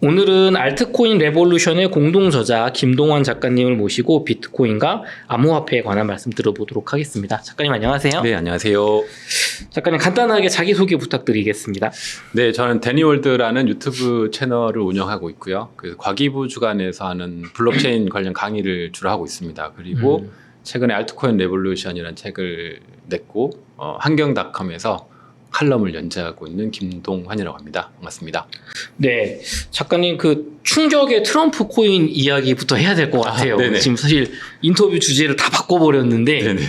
오늘은 알트코인 레볼루션의 공동저자 김동환 작가님을 모시고 비트코인과 암호화폐에 관한 말씀 들어보도록 하겠습니다. 작가님 안녕하세요. 네, 안녕하세요. 작가님 간단하게 자기소개 부탁드리겠습니다. 네, 저는 데니월드라는 유튜브 채널을 운영하고 있고요. 그 과기부 주간에서 하는 블록체인 관련 강의를 주로 하고 있습니다. 그리고 최근에 알트코인 레볼루션이라는 책을 냈고 환경닷컴에서 칼럼을 연재하고 있는 김동환이라고 합니다. 반갑습니다. 네, 작가님 그 충격의 트럼프 코인 이야기부터 해야 될 것 같아요. 지금 사실 인터뷰 주제를 다 바꿔버렸는데 네네.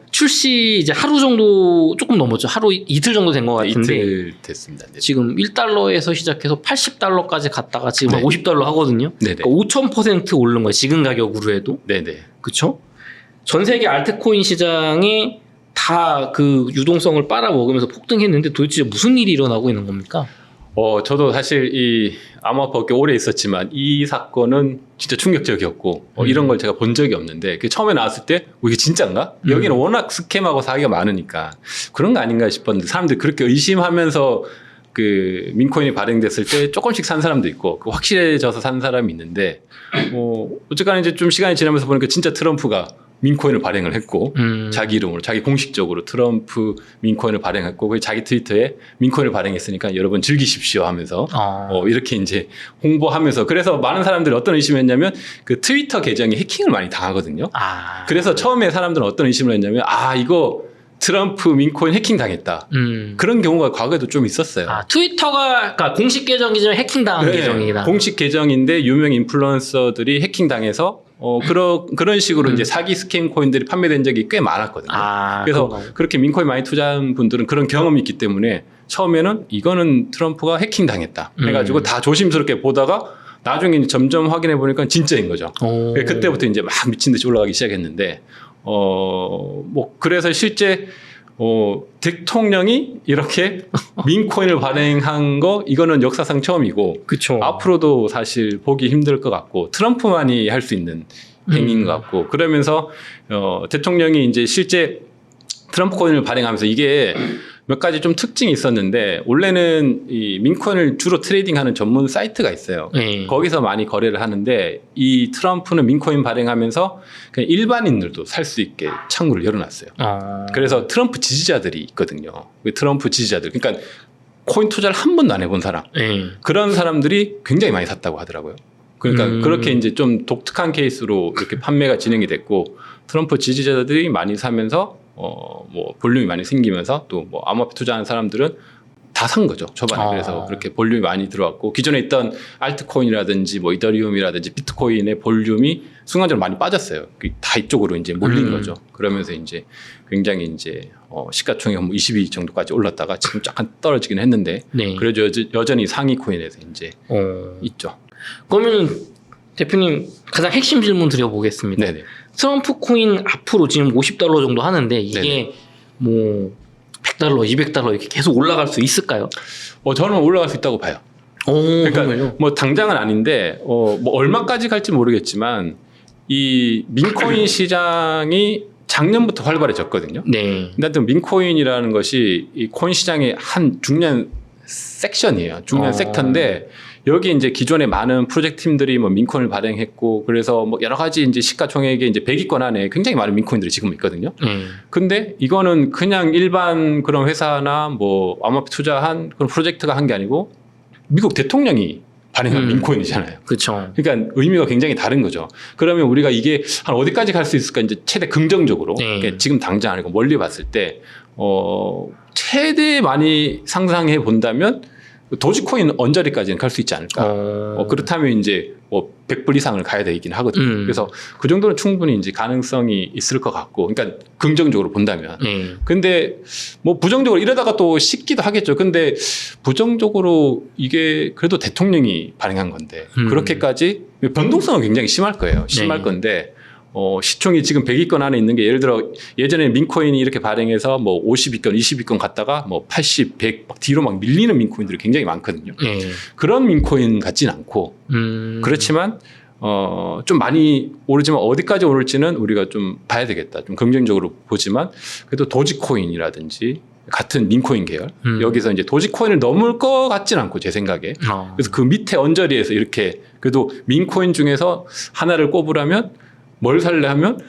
출시 이제 하루 정도 조금 넘었죠. 하루 이틀 정도 된 것 같은데 이틀 됐습니다. 네네. 지금 1달러에서 시작해서 80달러까지 갔다가 지금 네. 50달러 하거든요. 그러니까 5000% 오른 거예요. 지금 가격으로 해도. 네네. 그렇죠? 전 세계 알트코인 시장에 다 그 유동성을 빨아먹으면서 폭등했는데 도대체 무슨 일이 일어나고 있는 겁니까? 저도 사실 이 암호화폐 오래 있었지만 이 사건은 진짜 충격적이었고 이런 걸 제가 본 적이 없는데 처음에 나왔을 때 이게 진짜인가? 여기는 워낙 스캠하고 사기가 많으니까 그런 거 아닌가 싶었는데 사람들이 그렇게 의심하면서 그 민코인이 발행됐을 때 조금씩 산 사람도 있고 확실해져서 산 사람이 있는데 어쨌거나 이제 좀 시간이 지나면서 보니까 진짜 트럼프가 민코인을 발행을 했고 자기 이름으로 자기 공식적으로 트럼프 민코인을 발행했고 그 자기 트위터에 민코인을 발행했으니까 여러분 즐기십시오 하면서 이렇게 이제 홍보하면서 그래서 많은 사람들이 어떤 의심했냐면 그 트위터 계정이 해킹을 많이 당하거든요. 그래서 처음에 사람들은 어떤 의심을 했냐면 이거 트럼프 민코인 해킹 당했다. 그런 경우가 과거에도 좀 있었어요. 트위터가 그러니까 공식 계정이지만 해킹 당한 계정이다. 공식 계정인데 유명 인플루언서들이 해킹 당해서 그런 식으로 이제 사기 스캠 코인들이 판매된 적이 꽤 많았거든요. 그래서 그렇게 민코인 많이 투자한 분들은 그런 경험이 있기 때문에 처음에는 이거는 트럼프가 해킹 당했다 해가지고 다 조심스럽게 보다가 나중에 점점 확인해 보니까 진짜인 거죠. 그때부터 이제 막 미친 듯이 올라가기 시작했는데 그래서 실제 대통령이 이렇게 민코인을 발행한 거 이거는 역사상 처음이고 그쵸. 앞으로도 사실 보기 힘들 것 같고 트럼프만이 할 수 있는 행위인 것 같고 그러면서 대통령이 이제 실제 트럼프 코인을 발행하면서 이게 몇 가지 좀 특징이 있었는데 원래는 이 민코인을 주로 트레이딩하는 전문 사이트가 있어요. 거기서 많이 거래를 하는데 이 트럼프는 민코인 발행하면서 그냥 일반인들도 살 수 있게 창구를 열어놨어요. 그래서 트럼프 지지자들이 있거든요. 트럼프 지지자들 그러니까 코인 투자를 한 번도 안 해본 사람 그런 사람들이 굉장히 많이 샀다고 하더라고요. 그러니까 그렇게 이제 좀 독특한 케이스로 이렇게 판매가 진행이 됐고 트럼프 지지자들이 많이 사면서 볼륨이 많이 생기면서 또 암호화폐 투자하는 사람들은 다 산 거죠 초반에. 그래서 그렇게 볼륨이 많이 들어왔고 기존에 있던 알트코인이라든지 이더리움이라든지 비트코인의 볼륨이 순간적으로 많이 빠졌어요. 다 이쪽으로 이제 몰린 거죠. 그러면서 이제 굉장히 이제 시가총액 20위 정도까지 올랐다가 지금 약간 떨어지긴 했는데 그래도 여전히 상위 코인에서 이제 있죠. 그러면 대표님 가장 핵심 질문 드려보겠습니다. 네네. 트럼프 코인 앞으로 지금 50달러 정도 하는데 이게 뭐 100달러, 200달러 이렇게 계속 올라갈 수 있을까요? 저는 올라갈 수 있다고 봐요. 그러니까 정말요? 당장은 아닌데 얼마까지 갈지 모르겠지만 이 민코인 시장이 작년부터 활발해졌거든요. 근데 민코인이라는 것이 이 코인 시장의 한 중요한 섹션이에요. 중요한 섹터인데 여기 이제 기존에 많은 프로젝트 팀들이 민코인을 발행했고 그래서 여러 가지 이제 시가총액의 이제 100위권 안에 굉장히 많은 민코인들이 지금 있거든요. 근데 이거는 그냥 일반 그런 회사나 암호화폐 투자한 그런 프로젝트가 한 게 아니고 미국 대통령이 발행한 민코인이잖아요. 그렇죠. 그러니까 의미가 굉장히 다른 거죠. 그러면 우리가 이게 한 어디까지 갈 수 있을까 이제 최대 긍정적으로 그러니까 지금 당장 아니고 멀리 봤을 때 최대 많이 상상해 본다면 도지코인 언저리까지는 갈 수 있지 않을까. 그렇다면 이제 100불 이상을 가야 되긴 하거든요. 그래서 그 정도는 충분히 이제 가능성이 있을 것 같고, 그러니까 긍정적으로 본다면. 근데 부정적으로 이러다가 또 식기도 하겠죠. 근데 부정적으로 이게 그래도 대통령이 발행한 건데 그렇게까지 변동성은 굉장히 심할 거예요. 심할 건데 시총이 지금 100위권 안에 있는 게 예를 들어 예전에 민코인이 이렇게 발행해서 뭐 50위권, 20위권 갔다가 뭐 80, 100 막 뒤로 막 밀리는 민코인들이 굉장히 많거든요. 네. 그런 민코인 같진 않고 그렇지만 좀 많이 오르지만 어디까지 오를지는 우리가 좀 봐야 되겠다. 좀 긍정적으로 보지만 그래도 도지코인이라든지 같은 민코인 계열 여기서 이제 도지코인을 넘을 것 같진 않고 제 생각에 그래서 그 밑에 언저리에서 이렇게 그래도 민코인 중에서 하나를 꼽으라면 뭘 살래 하면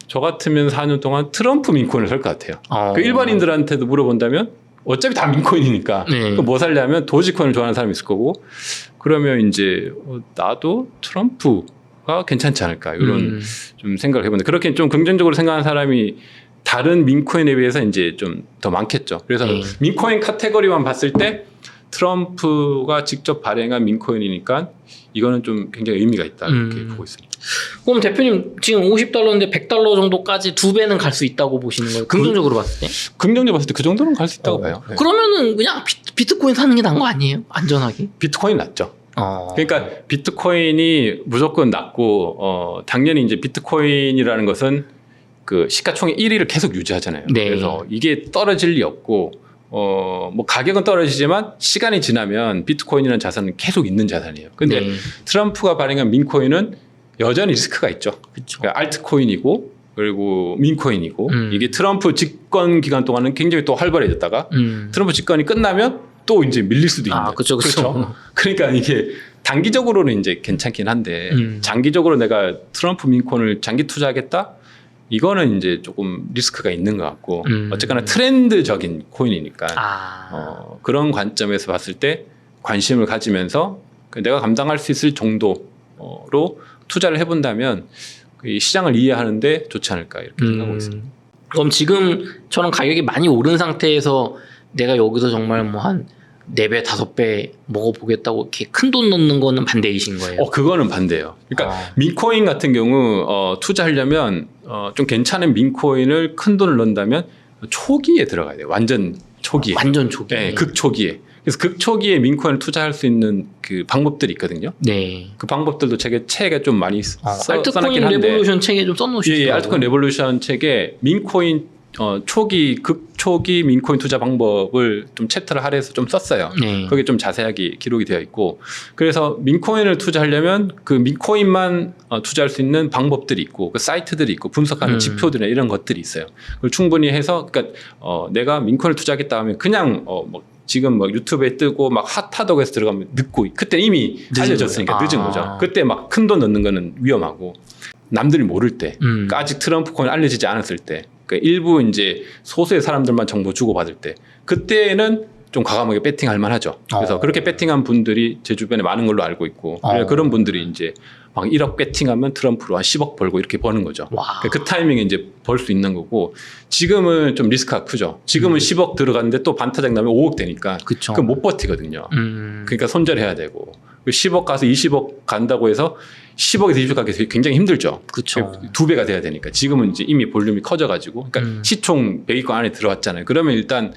저 같으면 4년 동안 트럼프 민코인을 살 것 같아요. 그 일반인들한테도 물어본다면 어차피 다 민코인이니까 네. 뭐 살래 하면 도지코인을 좋아하는 사람이 있을 거고 그러면 이제 나도 트럼프가 괜찮지 않을까 이런 좀 생각을 해보는데 그렇게 좀 긍정적으로 생각하는 사람이 다른 민코인에 비해서 이제 좀 더 많겠죠. 그래서 민코인 카테고리만 봤을 때 트럼프가 직접 발행한 민코인이니까 이거는 좀 굉장히 의미가 있다 이렇게 보고 있습니다. 그럼 대표님 지금 $50인데 $100 정도까지 2배는 갈 수 있다고 보시는 거예요? 긍정적으로 봤을 때? 긍정적으로 봤을 때 그 정도는 갈 수 있다고 봐요. 네. 그러면은 그냥 비트코인 사는 게 나은 거 아니에요? 안전하게? 비트코인 낫죠. 그러니까 비트코인이 무조건 낫고 당연히 이제 비트코인이라는 것은 그 시가총액 1위를 계속 유지하잖아요. 네. 그래서 이게 떨어질 리 없고 뭐 가격은 떨어지지만 시간이 지나면 비트코인이라는 자산은 계속 있는 자산이에요. 근데 네. 트럼프가 발행한 민코인은 여전히 리스크가 있죠. 그러니까 알트코인이고 그리고 민코인이고 이게 트럼프 집권 기간 동안은 굉장히 또 활발해졌다가 트럼프 집권이 끝나면 또 이제 밀릴 수도 있는. 그렇죠. 그러니까 이게 단기적으로는 이제 괜찮긴 한데 장기적으로 내가 트럼프 민코인을 장기 투자하겠다? 이거는 이제 조금 리스크가 있는 것 같고 어쨌거나 트렌드적인 코인이니까 그런 관점에서 봤을 때 관심을 가지면서 내가 감당할 수 있을 정도로 투자를 해본다면 이 시장을 이해하는데 좋지 않을까 이렇게 생각하고 있습니다. 그럼 지금처럼 가격이 많이 오른 상태에서 내가 여기서 정말 뭐 한 4배, 5배 먹어보겠다고 이렇게 큰 돈 넣는 거는 반대이신 거예요? 그거는 반대예요. 그러니까 민코인 같은 경우 투자하려면 좀 괜찮은 민코인을 큰 돈을 넣는다면 초기에 들어가야 돼요. 완전 초기에. 완전 초기. 네, 극초기에. 그래서 극초기에 민코인을 투자할 수 있는 그 방법들이 있거든요. 네. 그 방법들도 책에 좀 많이 써놨긴 알트코인 한데. 레볼루션 책에 좀 써놓으시더라고요. 예, 알트코인 레볼루션 책에 민코인 극초기 민코인 투자 방법을 좀 챕터를 할애해서 좀 썼어요. 네. 거기에 좀 자세하게 기록이 되어 있고 그래서 민코인을 투자하려면 그 민코인만 투자할 수 있는 방법들이 있고 그 사이트들이 있고 분석하는 지표들이나 이런 것들이 있어요. 그걸 충분히 해서 그러니까 내가 민코인을 투자하겠다 하면 그냥 뭐 지금 막 유튜브에 뜨고 막 핫하다고 해서 들어가면 늦고 그때 이미 알려졌으니까 늦은 거죠. 그때 막 큰 돈 넣는 거는 위험하고 남들이 모를 때 그러니까 아직 트럼프 코인 알려지지 않았을 때 그러니까 일부 이제 소수의 사람들만 정보 주고받을 때 그때는 좀 과감하게 배팅할 만하죠. 그래서 그렇게 배팅한 분들이 제 주변에 많은 걸로 알고 있고 그런 분들이 이제 막 1억 배팅하면 트럼프로 한 10억 벌고 이렇게 버는 거죠. 그러니까 그 타이밍에 이제 벌 수 있는 거고 지금은 좀 리스크가 크죠. 지금은 10억 들어갔는데 또 반타작 나면 5억 되니까 그건 못 버티거든요. 그러니까 손절해야 되고 10억 가서 20억 간다고 해서 10억에서 20억 가기 굉장히 힘들죠. 그렇죠. 2배가 돼야 되니까 지금은 이제 이미 볼륨이 커져가지고 그러니까 시총 100위권 안에 들어왔잖아요. 그러면 일단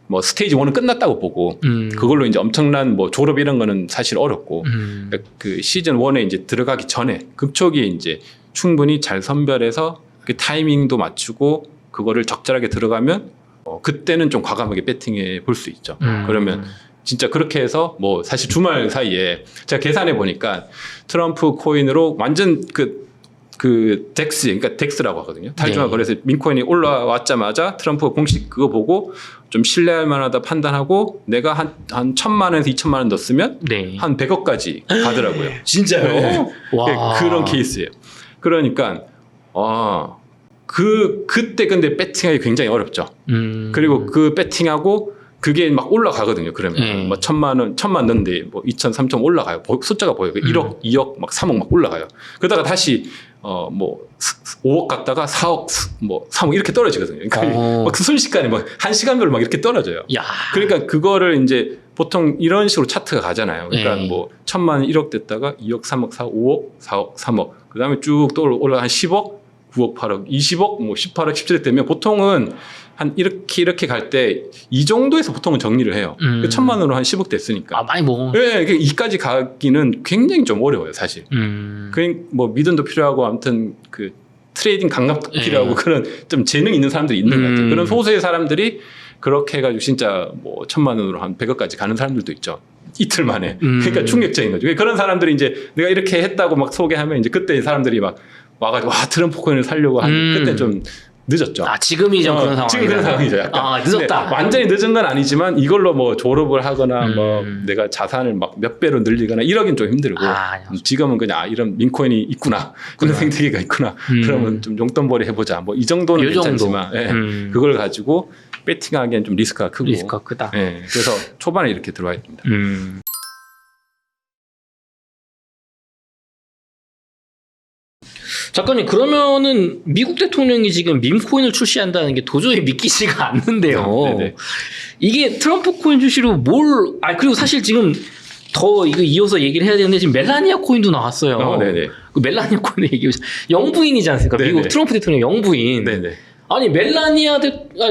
뭐 스테이지 1은 끝났다고 보고 그걸로 이제 엄청난 뭐 졸업 이런 거는 사실 어렵고 그러니까 그 시즌 1에 이제 들어가기 전에 급초기에 이제 충분히 잘 선별해서 그 타이밍도 맞추고 그거를 적절하게 들어가면 그때는 좀 과감하게 배팅해 볼 수 있죠. 그러면 진짜 그렇게 해서 뭐 사실 주말 사이에 제가 계산해 보니까 트럼프 코인으로 완전 그 덱스, 그러니까 덱스라고 하거든요. 탈중앙 거래소 민코인이 올라왔자마자 트럼프가 공식 그거 보고 좀 신뢰할 만하다 판단하고 내가 한 1,000만 원에서 2,000만 원 넣었으면 한 100억까지 가더라고요. 진짜요? 네. 와. 그런 케이스예요. 그러니까 그때 근데 배팅하기 굉장히 어렵죠. 그리고 그 배팅하고 그게 막 올라가거든요. 그러면 뭐 1,000만 넣는데 뭐 2,000, 3,000 올라가요. 숫자가 보여요. 1억, 2억, 막 3억 막 올라가요. 그러다가 다시 뭐 5억 갔다가 4억, 뭐 3억 이렇게 떨어지거든요. 그러니까 막 순식간에 막 1시간별로 막 이렇게 떨어져요. 야. 그러니까 그거를 이제 보통 이런 식으로 차트가 가잖아요. 그러니까 뭐 1,000만 원 1억 됐다가 2억, 3억, 4억, 5억, 4억, 3억. 그다음에 쭉 또 올라가 한 10억, 9억, 8억, 20억, 뭐 18억, 17억 되면 보통은 한 이렇게 갈 때 이 정도에서 보통은 정리를 해요. 1,000만 원으로 한 10억 됐으니까. 아, 많이 먹어. 네, 이까지 가기는 굉장히 좀 어려워요, 사실. 뭐 믿음도 필요하고 아무튼 그 트레이딩 감각도 필요하고 그런 좀 재능 있는 사람들이 있는 것 같아요. 그런 소수의 사람들이 그렇게 해가지고 진짜 뭐 1,000만 원으로 한 100억까지 가는 사람들도 있죠. 이틀 만에. 그러니까 충격적인 거죠. 그런 사람들이 이제 내가 이렇게 했다고 막 소개하면 이제 그때 사람들이 막 와가지고 와 트럼프 코인을 살려고 하는 그때 좀 늦었죠. 아, 지금이 좀 그런 상황. 지금 그런 상황이죠. 약간. 아, 늦었다. 완전히 늦은 건 아니지만 이걸로 뭐 졸업을 하거나 뭐 내가 자산을 막 몇 배로 늘리거나 이러긴 좀 힘들고 지금은 그냥 이런 민코인이 있구나. 그런 생태계가 있구나. 그러면 좀 용돈벌이 해보자. 뭐 이 정도는 괜찮지만 그걸 가지고 배팅하기엔 좀 리스크가 크고. 리스크가 크다. 그래서 초반에 이렇게 들어와야 됩니다. 작가님, 그러면은 미국 대통령이 지금 밈코인을 출시한다는 게 도저히 믿기지가 않는데요. 네네. 이게 트럼프 코인 출시로 그리고 사실 지금 더 이거 이어서 얘기를 해야 되는데 지금 멜라니아 코인도 나왔어요. 네네. 그 멜라니아 코인을 얘기해 보자. 영부인이지 않습니까? 네네. 미국 트럼프 대통령 영부인. 네네. 아니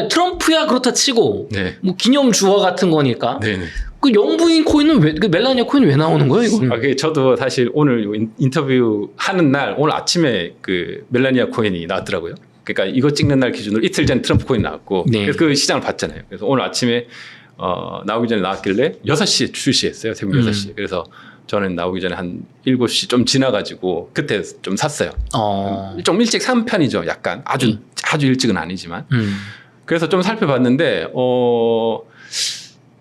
트럼프야 그렇다 치고 네. 뭐 기념 주화 같은 거니까. 네네. 그 영부인 코인은 그 멜라니아 코인은 왜 나오는 거예요, 이거는? 그게 저도 사실 오늘 인터뷰 하는 날 오늘 아침에 그 멜라니아 코인이 나왔더라고요. 그러니까 이거 찍는 날 기준으로 이틀 전에 트럼프 코인 나왔고 그래서 그 시장을 봤잖아요. 그래서 오늘 아침에 나오기 전에 나왔길래 6시에 출시했어요. 새벽 6시. 그래서 저는 나오기 전에 한 7시 좀 지나가지고 그때 좀 샀어요. 좀 일찍 산 편이죠. 약간 아주 일찍은 아니지만. 그래서 좀 살펴봤는데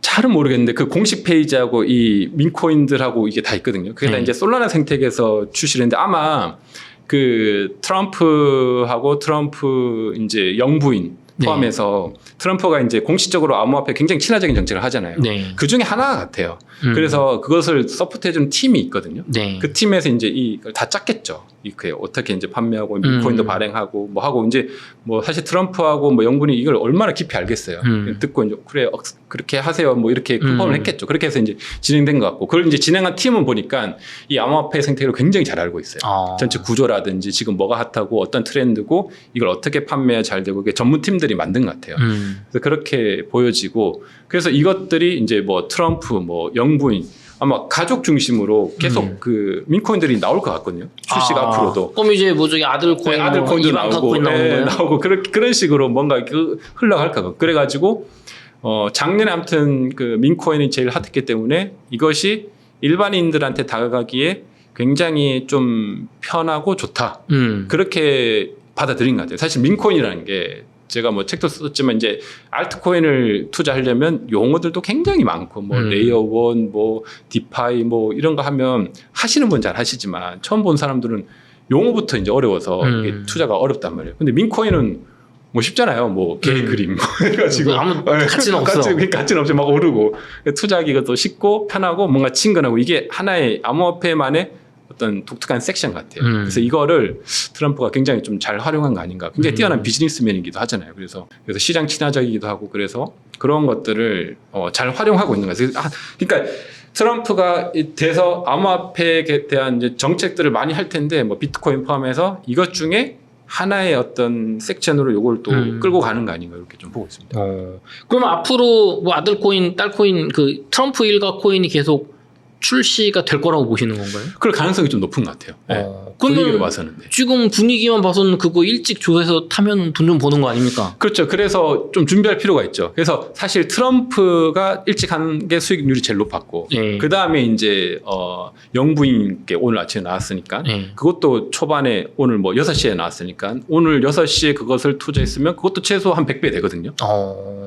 잘은 모르겠는데 그 공식 페이지하고 이 민코인들하고 이게 다 있거든요. 그게 다 이제 솔라나 생태계에서 출시를 했는데 아마 그 트럼프하고 트럼프 이제 영부인 포함해서 트럼프가 이제 공식적으로 암호화폐 굉장히 친화적인 정책을 하잖아요. 그 중에 하나 같아요. 그래서 그것을 서포트해주는 팀이 있거든요. 그 팀에서 이제 이걸 다 짰겠죠. 이렇게 어떻게 이제 판매하고 민코인도 발행하고 뭐 하고 이제 뭐 사실 트럼프하고 뭐 영분이 이걸 얼마나 깊이 알겠어요. 듣고 이제 그래 그렇게 하세요. 뭐 이렇게 컨펌을 했겠죠. 그렇게 해서 이제 진행된 것 같고 그걸 이제 진행한 팀은 보니까 이 암호화폐 생태계를 굉장히 잘 알고 있어요. 전체 구조라든지 지금 뭐가 핫하고 어떤 트렌드고 이걸 어떻게 판매해야 잘 되고 그게 전문 팀들이 만든 것 같아요. 그래서 그렇게 보여지고 그래서 이것들이 이제 뭐 트럼프 뭐 영부인 아마 가족 중심으로 계속 그 민코인들이 나올 것 같거든요. 출시가 앞으로도. 그럼 이제 뭐 저기 아들 코인, 아들 코인도 이방카 나오고, 코인 나오는 거예요? 나오고 그런 식으로 뭔가 흘러갈 것 같고. 그래가지고 작년에 아무튼 그 민코인이 제일 핫했기 때문에 이것이 일반인들한테 다가가기에 굉장히 좀 편하고 좋다. 그렇게 받아들인 것 같아요. 사실 민코인이라는 게 제가 뭐 책도 썼지만 이제 알트코인을 투자하려면 용어들도 굉장히 많고 뭐 레이어 1, 뭐 디파이 뭐 이런 거 하면 하시는 분 잘 하시지만 처음 본 사람들은 용어부터 이제 어려워서 이게 투자가 어렵단 말이에요. 근데 민코인은 뭐 쉽잖아요. 뭐 개 그림 뭐 해가지고 아무 가치는 없어. 가치는 없이 막 오르고 투자하기가 또 쉽고 편하고 뭔가 친근하고 이게 하나의 암호화폐만의 어떤 독특한 섹션 같아요. 그래서 이거를 트럼프가 굉장히 좀 잘 활용한 거 아닌가. 굉장히 뛰어난 비즈니스맨이기도 하잖아요. 그래서 시장 친화적이기도 하고 그래서 그런 것들을 잘 활용하고 있는 거예요. 그러니까 트럼프가 돼서 암호화폐에 대한 이제 정책들을 많이 할 텐데 뭐 비트코인 포함해서 이것 중에 하나의 어떤 섹션으로 이걸 또 끌고 가는 거 아닌가 이렇게 좀 보고 있습니다. 그러면 앞으로 뭐 아들 코인, 딸 코인 그 트럼프 일가 코인이 계속 출시가 될 거라고 보시는 건가요? 그럴 가능성이 좀 높은 것 같아요. 네. 분위기를 봐서는. 네. 지금 분위기만 봐서는 그거 일찍 조회해서 타면 돈 좀 버는 거 아닙니까? 그렇죠. 그래서 좀 준비할 필요가 있죠. 그래서 사실 트럼프가 일찍 한 게 수익률이 제일 높았고 그 다음에 이제 영부인께 오늘 아침에 나왔으니까 그것도 초반에 오늘 뭐 6시에 나왔으니까 오늘 6시에 그것을 투자했으면 그것도 최소 한 100배 되거든요.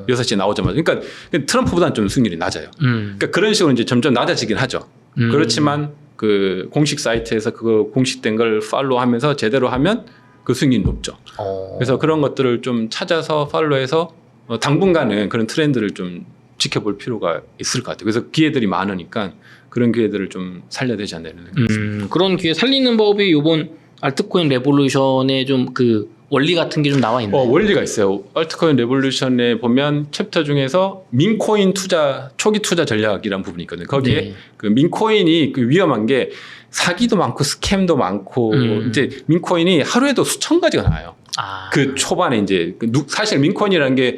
6시에 나오자마자. 그러니까 트럼프보다는 좀 수익률이 낮아요. 그러니까 그런 식으로 이제 점점 낮아지긴 하죠. 그렇지만 그 공식 사이트에서 그거 공식된 걸 팔로우하면서 제대로 하면 그 수익률이 높죠. 그래서 그런 것들을 좀 찾아서 팔로우해서 당분간은 그런 트렌드를 좀 지켜볼 필요가 있을 것 같아요. 그래서 기회들이 많으니까 그런 기회들을 좀 살려야 되지 않나 이런 생각이 있습니다. 그런 기회 살리는 법이 이번 알트코인 레볼루션의 좀 그 원리 같은 게 좀 나와 있나요? 원리가 있어요. 알트코인 레볼루션에 보면 챕터 중에서 민코인 투자 초기 투자 전략이라는 부분이 있거든요. 거기에 네. 그 민코인이 그 위험한 게 사기도 많고 스캠도 많고 이제 민코인이 하루에도 수천 가지가 나와요. 아. 그 초반에 이제 사실 민코인이라는 게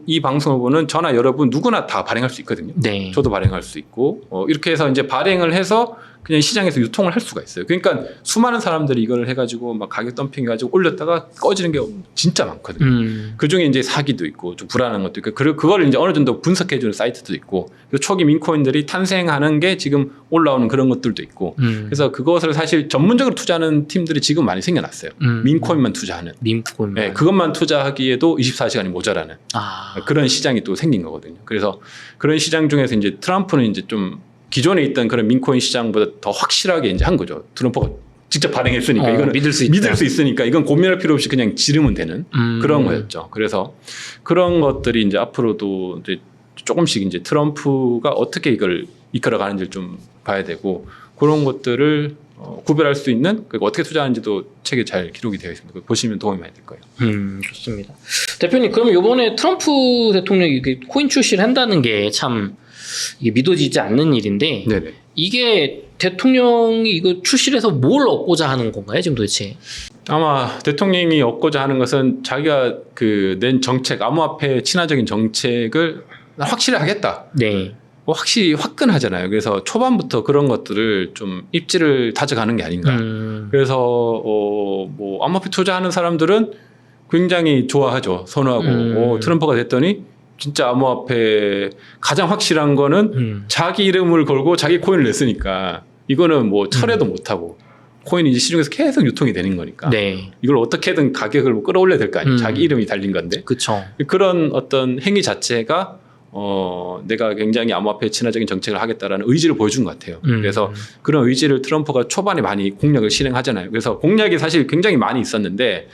이 방송을 보는 저나 여러분 누구나 다 발행할 수 있거든요. 네. 저도 발행할 수 있고 이렇게 해서 이제 발행을 해서 그냥 시장에서 유통을 할 수가 있어요. 그러니까 수많은 사람들이 이걸 해가지고 막 가격 덤핑해가지고 올렸다가 꺼지는 게 진짜 많거든요. 그 중에 이제 사기도 있고 좀 불안한 것도 있고 그리고 그걸 이제 어느 정도 분석해주는 사이트도 있고 초기 민코인들이 탄생하는 게 지금 올라오는 그런 것들도 있고 그래서 그것을 사실 전문적으로 투자하는 팀들이 지금 많이 생겨났어요. 민코인만 투자하는. 민코인. 네, 그것만 투자하기에도 24시간이 모자라는 그런 시장이 또 생긴 거거든요. 그래서 그런 시장 중에서 이제 트럼프는 이제 좀 기존에 있던 그런 민코인 시장보다 더 확실하게 이제 한 거죠. 트럼프가 직접 발행했으니까 이거는 믿을 수 있으니까 이건 고민할 필요 없이 그냥 지르면 되는 그런 거였죠. 그래서 그런 것들이 이제 앞으로도 이제 조금씩 이제 트럼프가 어떻게 이걸 이끌어가는지를 좀 봐야 되고 그런 것들을 구별할 수 있는 어떻게 투자하는지도 책에 잘 기록이 되어 있습니다. 보시면 도움이 많이 될 거예요. 좋습니다. 대표님, 그럼 이번에 트럼프 대통령이 이렇게 코인 출시를 한다는 게 참 이게 믿어지지 않는 일인데 네네. 이게 대통령이 이거 출시를 해서 뭘 얻고자 하는 건가요, 지금 도대체? 아마 대통령이 얻고자 하는 것은 자기가 그 낸 정책, 암호화폐 친화적인 정책을 확실히 하겠다. 네. 확실히 화끈하잖아요. 그래서 초반부터 그런 것들을 좀 입지를 다져가는 게 아닌가. 그래서 뭐 암호화폐 투자하는 사람들은 굉장히 좋아하죠. 선호하고 트럼프가 됐더니 진짜 암호화폐 가장 확실한 거는 자기 이름을 걸고 자기 코인을 냈으니까 이거는 뭐 철회도 못하고 코인이 이제 시중에서 계속 유통이 되는 거니까 네. 이걸 어떻게든 가격을 뭐 끌어올려야 될 거 아니에요. 자기 이름이 달린 건데. 그렇죠. 그런 어떤 행위 자체가 내가 굉장히 암호화폐 친화적인 정책을 하겠다라는 의지를 보여준 것 같아요. 그래서 그런 의지를 트럼프가 초반에 많이 공약을 실행하잖아요. 그래서 공약이 사실 굉장히 많이 있었는데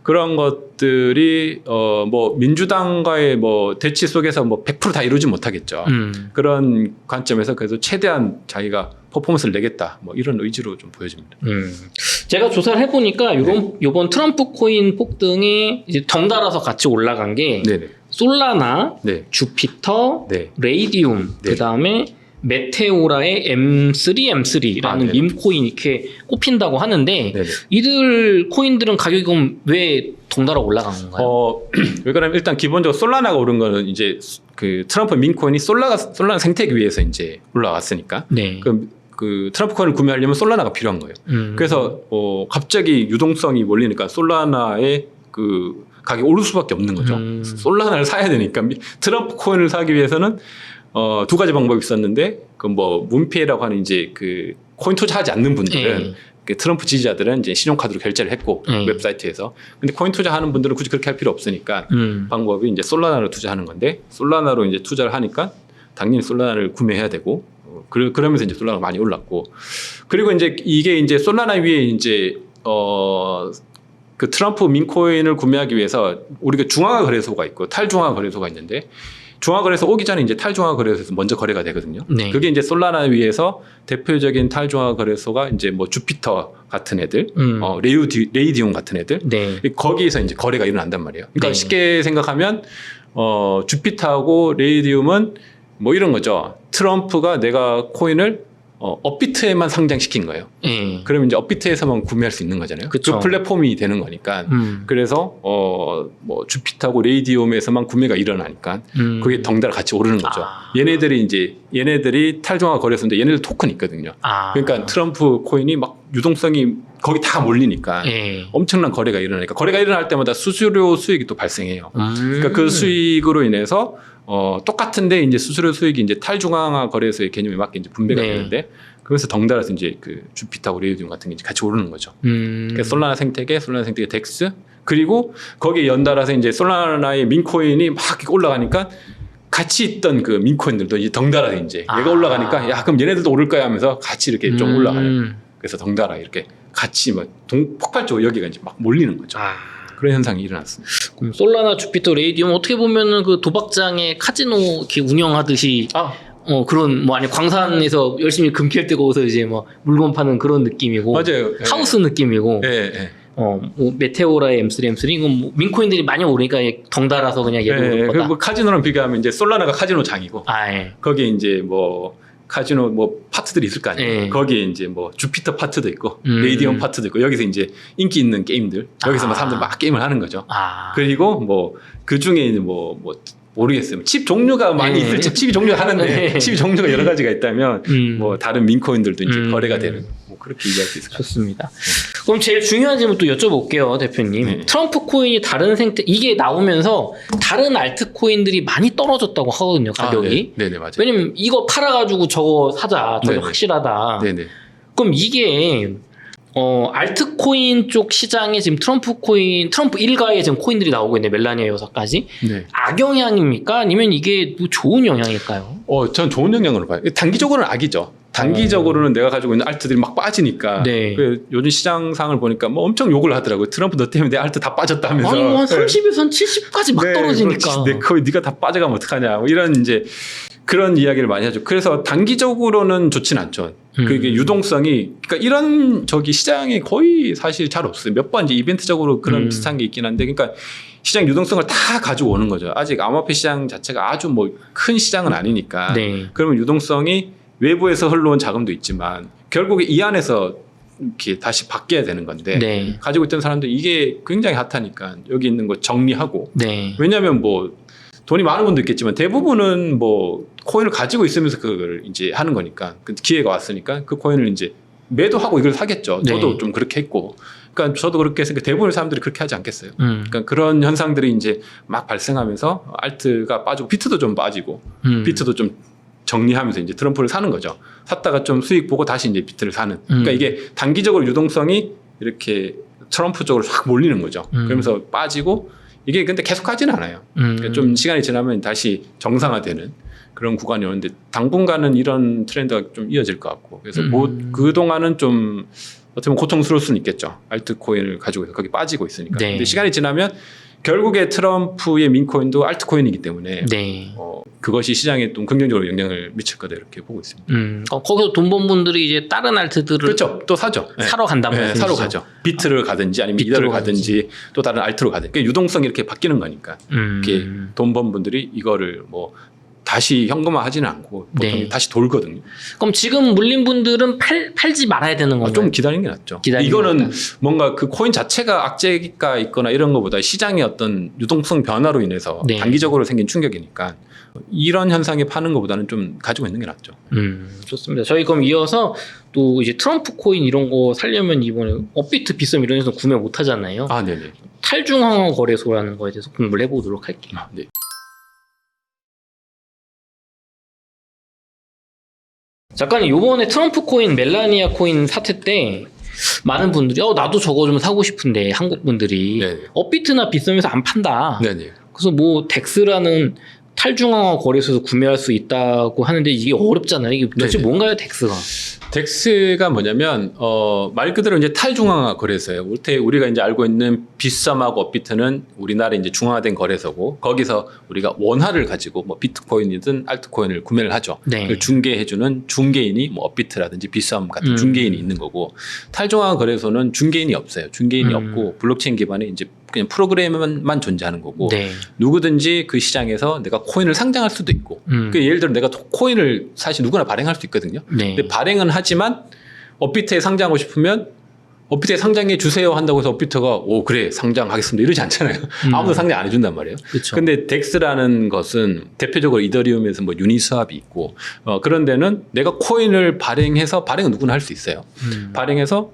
그런 것들이 뭐 민주당과의 뭐 대치 속에서 뭐 100% 다 이루지 못하겠죠. 그런 관점에서 그래도 최대한 자기가 퍼포먼스를 내겠다. 뭐 이런 의지로 좀 보여집니다. 제가 조사를 해보니까 요번 트럼프 코인 폭등에 이제 덩달아서 같이 올라간 게 네네. 솔라나, 네. 주피터, 네. 레이디움, 네. 그다음에 메테오라의 M3라는 네. 밈코인 이렇게 꼽힌다고 하는데 네네. 이들 코인들은 가격이 그럼 왜 덩달아 올라간 건가요? 왜 그러면 일단 기본적으로 솔라나가 오른 거는 이제 그 트럼프 민코인이 솔라나 생태계 위해서 이제 올라왔으니까 네. 그 트럼프 코인을 구매하려면 솔라나가 필요한 거예요. 그래서 갑자기 유동성이 몰리니까 솔라나의 그 가격이 오를 수밖에 없는 거죠. 솔라나를 사야 되니까 트럼프 코인을 사기 위해서는 두 가지 방법이 있었는데 그 뭐 문피해라고 하는 이제 그 코인 투자하지 않는 분들은 그 트럼프 지지자들은 이제 신용카드로 결제를 했고 웹사이트에서 근데 코인 투자하는 분들은 굳이 그렇게 할 필요 없으니까 방법이 이제 솔라나로 투자하는 건데 솔라나로 이제 투자를 하니까 당연히 솔라나를 구매해야 되고 그러면서 이제 솔라나가 많이 올랐고 그리고 이제 이게 이제 솔라나 위에 이제 그 트럼프 민코인을 구매하기 위해서 우리가 중앙화 거래소가 있고 탈중앙화 거래소가 있는데 중앙화 거래소 오기 전에 이제 탈중앙화 거래소에서 먼저 거래가 되거든요. 네. 그게 이제 솔라나 위에서 대표적인 탈중앙화 거래소가 이제 뭐 주피터 같은 애들, 레이디움 같은 애들, 네. 거기에서 이제 거래가 일어난단 말이에요. 그러니까 네. 쉽게 생각하면 주피터하고 레이디움은 뭐 이런 거죠. 트럼프가 내가 코인을 업비트에만 상장시킨 거예요. 네. 그러면 이제 업비트에서만 구매할 수 있는 거잖아요. 그쵸. 그 플랫폼이 되는 거니까. 그래서 뭐 주피터하고 레이디움에서만 구매가 일어나니까 그게 덩달아 같이 오르는 거죠. 얘네들이 탈중앙화 거래소인데 얘네들 토큰이 있거든요. 그러니까 트럼프 코인이 막 유동성이 거기 다 몰리니까 엄청난 거래가 일어나니까 거래가 일어날 때마다 수수료 수익이 또 발생해요. 그러니까 그 수익으로 인해서 똑같은데 이제 수수료 수익이 이제 탈중앙화 거래소의 개념에 맞게 이제 분배가 되는데 그래서 덩달아서 이제 그 주피터하고 레이디움 같은 게 이제 같이 오르는 거죠. 그러니까 솔라나 생태계 덱스 그리고 거기에 연달아서 이제 솔라나의 민코인이 막 올라가니까 같이 있던 그 민코인들도 이제 덩달아 이제 얘가 올라가니까 야 그럼 얘네들도 오를 거야 하면서 같이 이렇게 좀 올라가요. 그래서 덩달아 이렇게 같이 막 폭발적으로 여기가 이제 막 몰리는 거죠. 그런 현상이 일어났습니다. 그럼 솔라나, 주피터, 레이디움 어떻게 보면은 그 도박장에 카지노 이렇게 운영하듯이 그런 뭐 아니 광산에서 열심히 금 캘 때가 오서 이제 뭐 물건 파는 그런 느낌이고 맞아요. 하우스 느낌이고. 네. 뭐 메테오라의 M3, M3 이건 뭐 민코인들이 많이 오르니까 덩달아서 그냥 얘도 오를 거다. 뭐 카지노랑 비교하면 이제 솔라나가 카지노 장이고 예. 거기에 이제 뭐 카지노 뭐 파트들이 있을 거 아니에요. 예. 거기에 이제 뭐 주피터 파트도 있고 레이디언 파트도 있고 여기서 이제 인기 있는 게임들 여기서 막 사람들 막 게임을 하는 거죠. 그리고 뭐 그 중에 뭐 모르겠어요. 칩 종류가 많이 있을지 칩이 종류가 하는데 칩 종류가 여러 가지가 있다면 뭐 다른 민코인들도 이제 거래가 되는 뭐 그렇게 이해할 수 있을 것 같아요. 좋습니다. 그럼 제일 중요한 질문 또 여쭤볼게요, 대표님. 네. 트럼프 코인이 다른 생태 이게 나오면서 다른 알트 코인들이 많이 떨어졌다고 하거든요, 가격이. 네네 맞아요. 왜냐면 이거 팔아가지고 저거 사자, 저게 네네. 확실하다. 네네. 그럼 이게 알트코인 쪽 시장에 지금 트럼프 일가의 지금 코인들이 나오고 있네, 멜라니아 여사까지. 네. 악영향입니까? 아니면 이게 뭐 좋은 영향일까요? 전 좋은 영향으로 봐요. 단기적으로는 악이죠. 단기적으로는 내가 가지고 있는 알트들이 막 빠지니까. 네. 요즘 시장상을 보니까 뭐 엄청 욕을 하더라고요. 트럼프 너 때문에 내 알트 다 빠졌다면서. 아니, 한 30에서 한 70까지 막 떨어지니까. 내 거에 네가 다 빠져가면 어떡하냐. 뭐 이런 이제 그런 이야기를 많이 하죠. 그래서 단기적으로는 좋진 않죠. 그게 유동성이, 그러니까 이런 시장에 거의 사실 잘 없어요. 몇 번 이제 이벤트적으로 그런 비슷한 게 있긴 한데, 그러니까 시장 유동성을 다 가지고 오는 거죠. 아직 암호화폐 시장 자체가 아주 뭐 큰 시장은 아니니까. 네. 그러면 유동성이 외부에서 흘러온 자금도 있지만 결국에 이 안에서 이렇게 다시 바뀌어야 되는 건데 네. 가지고 있던 사람들 이게 굉장히 핫하니까 여기 있는 거 정리하고. 네. 왜냐하면 뭐 돈이 많은 분도 있겠지만 대부분은 뭐 코인을 가지고 있으면서 그걸 이제 하는 거니까 그 기회가 왔으니까 그 코인을 이제 매도하고 이걸 사겠죠. 네. 저도 좀 그렇게 했고, 그러니까 저도 그렇게 했으니까 대부분의 사람들이 그렇게 하지 않겠어요. 그러니까 그런 현상들이 이제 막 발생하면서 알트가 빠지고 비트도 좀 빠지고 비트도 좀 정리하면서 이제 트럼프를 사는 거죠. 샀다가 좀 수익 보고 다시 이제 비트를 사는. 그러니까 이게 단기적으로 유동성이 이렇게 트럼프 쪽으로 확 몰리는 거죠. 그러면서 빠지고. 이게 근데 계속 가지는 않아요. 그러니까 좀 시간이 지나면 다시 정상화되는 그런 구간이 오는데 당분간은 이런 트렌드가 좀 이어질 것 같고, 그래서 뭐 그동안은 좀 어떻게 보면 고통스러울 수는 있겠죠. 알트코인을 가지고 있어 거기 빠지고 있으니까. 네. 근데 시간이 지나면 결국에 트럼프의 민코인도 알트코인이기 때문에 네. 그것이 시장에 좀 긍정적으로 영향을 미칠 거다 이렇게 보고 있습니다. 거기서 돈 번 분들이 이제 다른 알트들을 그렇죠. 또 사죠. 사러 간다는 말씀이시죠? 사러 가죠. 비트를 가든지 아니면 이더를 가든지 또 다른 알트로 가든지. 그러니까 유동성이 이렇게 바뀌는 거니까. 이렇게 돈 번 분들이 이거를 뭐 다시 현금화 하지는 않고 보통 네. 다시 돌거든요. 그럼 지금 물린 분들은 팔지 말아야 되는 건가요? 좀 기다리는 게 낫죠. 이거는 뭔가 그 코인 자체가 악재가 있거나 이런 것보다 시장의 어떤 유동성 변화로 인해서 네. 단기적으로 생긴 충격이니까 이런 현상에 파는 것보다는 좀 가지고 있는 게 낫죠. 좋습니다. 저희 그럼 이어서 또 이제 트럼프 코인 이런 거 살려면 이번에 업비트, 빗썸 이런 데서 구매 못 하잖아요. 네네. 탈중앙화 거래소라는 거에 대해서 공부를 해보도록 할게요. 네. 작가님, 요번에 트럼프 코인, 멜라니아 코인 사태 때 많은 분들이 나도 저거 좀 사고 싶은데, 한국 분들이 네네. 업비트나 빗썸에서 안 판다. 네네. 그래서 뭐 덱스라는 탈중앙화 거래소에서 구매할 수 있다고 하는데 이게 어렵잖아요. 이게 도대체 네네. 뭔가요, 덱스가? 덱스가 뭐냐면 말 그대로 이제 탈중앙화 거래소예요. 우리가 이제 알고 있는 빗썸하고 업비트는 우리나라 이제 중앙화된 거래소고, 거기서 우리가 원화를 가지고 뭐 비트코인이든 알트코인을 구매를 하죠. 네. 그걸 중개해주는 중개인이 뭐 업비트라든지 빗썸 같은 중개인이 있는 거고, 탈중앙화 거래소는 중개인이 없어요. 중개인이 없고 블록체인 기반의 이제 그냥 프로그램만 존재하는 거고, 네. 누구든지 그 시장에서 내가 코인을 상장할 수도 있고, 그 예를 들어 내가 코인을 사실 누구나 발행할 수 있거든요. 네. 근데 발행은 하지만 업비트에 상장하고 싶으면 업비트에 상장해 주세요 한다고 해서 업비트가 그래 상장하겠습니다 이러지 않잖아요. 아무도 상장 안 해준단 말이에요. 그쵸. 근데 덱스라는 것은 대표적으로 이더리움에서 뭐 유니스왑이 있고 그런 데는 내가 코인을 발행해서, 발행은 누구나 할 수 있어요. 발행해서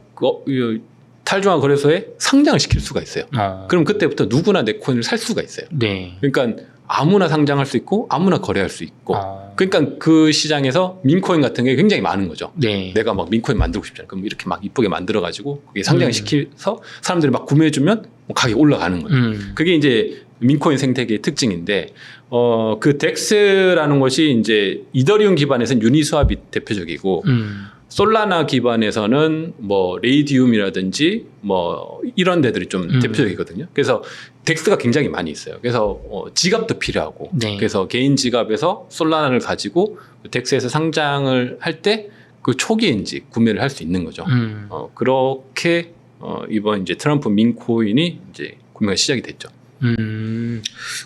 탈중앙 거래소에 상장을 시킬 수가 있어요. 그럼 그때부터 누구나 내 코인을 살 수가 있어요. 네. 그러니까 아무나 상장할 수 있고 아무나 거래할 수 있고, 그러니까 그 시장에서 민코인 같은 게 굉장히 많은 거죠. 네. 내가 막 민코인 만들고 싶잖아요. 그럼 이렇게 막 이쁘게 만들어가지고 거기에 상장을 시켜서 사람들이 막 구매해주면 뭐 가격이 올라가는 거예요. 그게 이제 민코인 생태계의 특징인데, 그 덱스라는 것이 이제 이더리움 기반에서는 유니스왑이 대표적이고, 솔라나 기반에서는 뭐 레이디움이라든지 뭐 이런 데들이 좀 대표적이거든요. 그래서 덱스가 굉장히 많이 있어요. 그래서 지갑도 필요하고, 네. 그래서 개인 지갑에서 솔라나를 가지고 덱스에서 상장을 할 때 그 초기에 이제 구매를 할 수 있는 거죠. 그렇게 이번 이제 트럼프 민코인이 이제 구매가 시작이 됐죠.